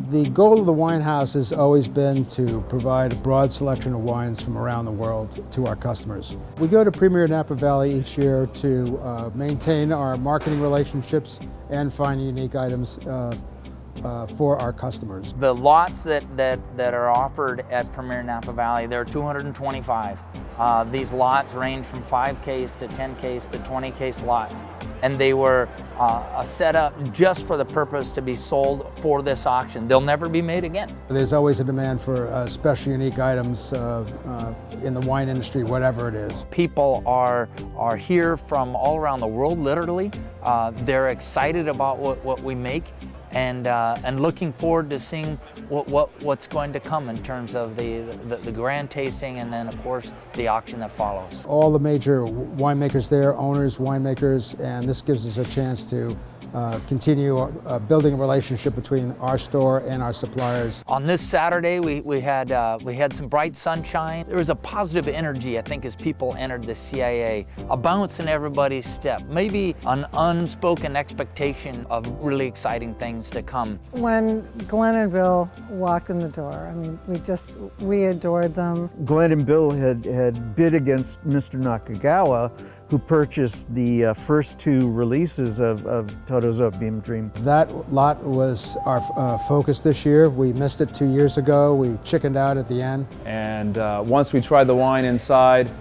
The goal of the wine house has always been to provide a broad selection of wines from around the world to our customers. We go to Premiere Napa Valley each year to maintain our marketing relationships and find unique items for our customers. The lots that are offered at Premiere Napa Valley, there are 225. These lots range from 5 case to 10 case to 20 case lots. And they were set up just for the purpose to be sold for this auction. They'll never be made again. There's always a demand for special, unique items in the wine industry, whatever it is. People are here from all around the world, literally. They're excited about what we make, and looking forward to seeing what's going to come in terms of the grand tasting, and then of course the auction that follows. All the major winemakers there, owners, winemakers, and this gives us a chance to continue building a relationship between our store and our suppliers. On this Saturday, we had some bright sunshine. There was a positive energy, I think, as people entered the CIA, a bounce in everybody's step, maybe an unspoken expectation of really exciting things to come. When Glen and Bill walked in the door, I mean, we adored them. Glen and Bill had bid against Mr. Nakagawa, who purchased the first 2 releases of Todo's Beam Dream. That lot was our focus this year. We missed it 2 years ago. We chickened out at the end. And once we tried the wine inside,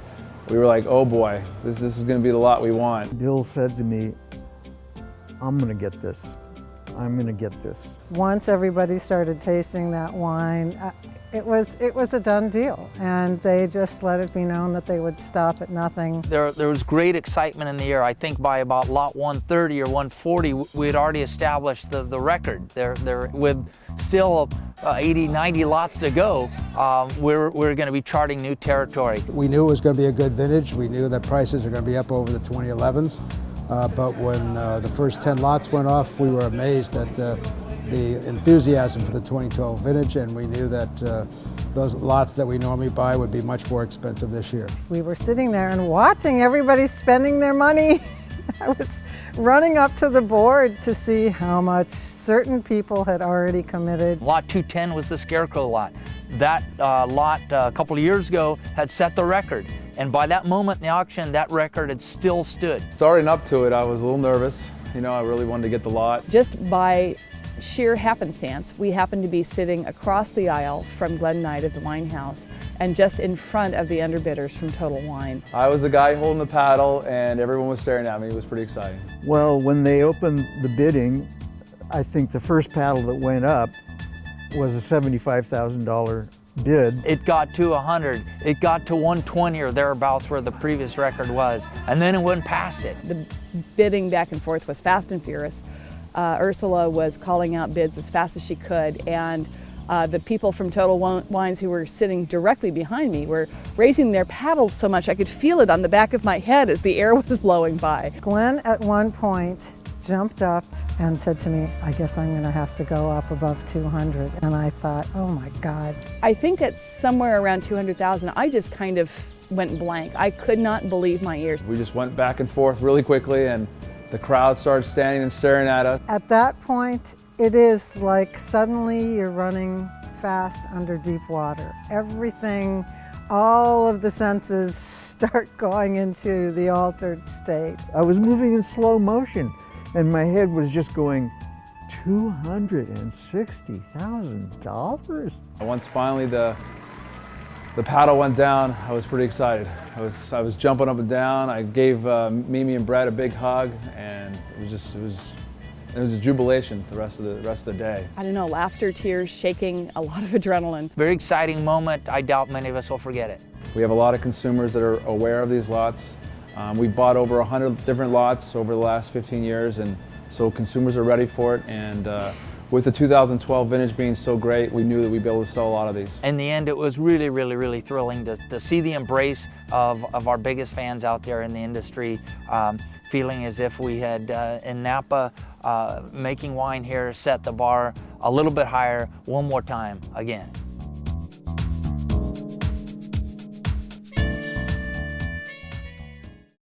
we were like, oh boy, this is going to be the lot we want. Bill said to me, I'm going to get this. I'm going to get this. Once everybody started tasting that wine, it was a done deal, and they just let it be known that they would stop at nothing. There was great excitement in the air. I think by about lot 130 or 140, we had already established the record. There with still 80, 90 lots to go, we're going to be charting new territory. We knew it was going to be a good vintage. We knew that prices are going to be up over the 2011s. But when the first 10 lots went off, we were amazed at the enthusiasm for the 2012 vintage, and we knew that those lots that we normally buy would be much more expensive this year. We were sitting there and watching everybody spending their money. I was running up to the board to see how much certain people had already committed. Lot 210 was the Scarecrow lot. That lot a couple of years ago had set the record. And by that moment in the auction, that record had still stood. Starting up to it, I was a little nervous. You know, I really wanted to get the lot. Just by sheer happenstance, we happened to be sitting across the aisle from Glen and I at the wine house, and just in front of the underbidders from Total Wine. I was the guy holding the paddle, and everyone was staring at me. It was pretty exciting. Well, when they opened the bidding, I think the first paddle that went up was a $75,000 bid. It got to 100, it got to 120 or thereabouts where the previous record was, and then it went past it. The bidding back and forth was fast and furious. Ursula was calling out bids as fast as she could, and the people from Total Wines who were sitting directly behind me were raising their paddles so much I could feel it on the back of my head as the air was blowing by. Glen at one point jumped up and said to me, I guess I'm going to have to go up above 200. And I thought, oh my God. I think at somewhere around 200,000, I just kind of went blank. I could not believe my ears. We just went back and forth really quickly, and the crowd started standing and staring at us. At that point, it is like suddenly you're running fast under deep water. Everything, all of the senses start going into the altered state. I was moving in slow motion, and my head was just going, $260,000? Once finally the paddle went down, I was pretty excited. I was jumping up and down. I gave Mimi and Bret a big hug, and it was a jubilation the rest of the day. I don't know, laughter, tears, shaking, a lot of adrenaline. Very exciting moment. I doubt many of us will forget it. We have a lot of consumers that are aware of these lots. We've bought over 100 different lots over the last 15 years, and so consumers are ready for it. And with the 2012 vintage being so great, we knew that we'd be able to sell a lot of these. In the end, it was really, really, really thrilling to see the embrace of our biggest fans out there in the industry, feeling as if we had, in Napa, making wine here, set the bar a little bit higher one more time again.